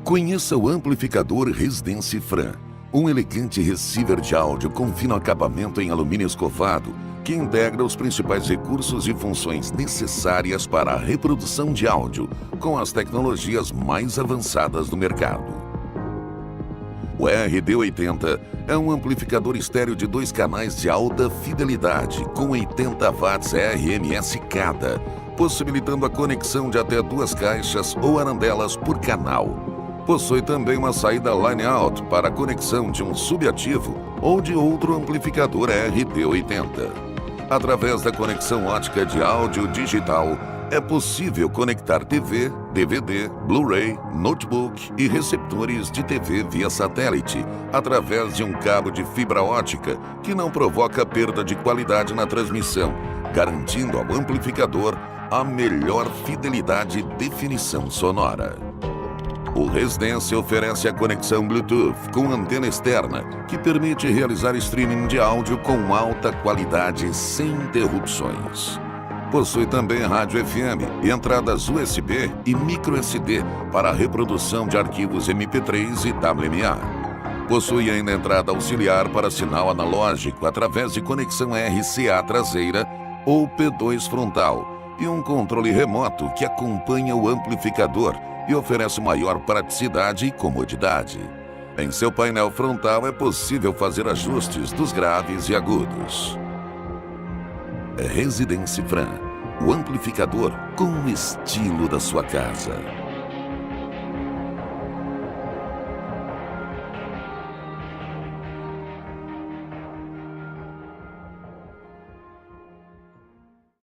Conheça o amplificador Residence Fran, um elegante receiver de áudio com fino acabamento em alumínio escovado que integra os principais recursos e funções necessárias para a reprodução de áudio com as tecnologias mais avançadas do mercado. O RD80 é um amplificador estéreo de 2 canais de alta fidelidade com 80 watts RMS cada, possibilitando a conexão de até 2 caixas ou arandelas por canal. Possui também uma saída line-out para a conexão de um subativo ou de outro amplificador RD80. Através da conexão ótica de áudio digital, é possível conectar TV, DVD, Blu-ray, notebook e receptores de TV via satélite, através de um cabo de fibra ótica que não provoca perda de qualidade na transmissão, garantindo ao amplificador a melhor fidelidade e definição sonora. O Residence oferece a conexão Bluetooth com antena externa, que permite realizar streaming de áudio com alta qualidade sem interrupções. Possui também rádio FM, entradas USB e micro SD para a reprodução de arquivos MP3 e WMA. Possui ainda entrada auxiliar para sinal analógico através de conexão RCA traseira ou P2 frontal e um controle remoto que acompanha o amplificador e oferece maior praticidade e comodidade. Em seu painel frontal é possível fazer ajustes dos graves e agudos. Residence Fran, o amplificador com o estilo da sua casa.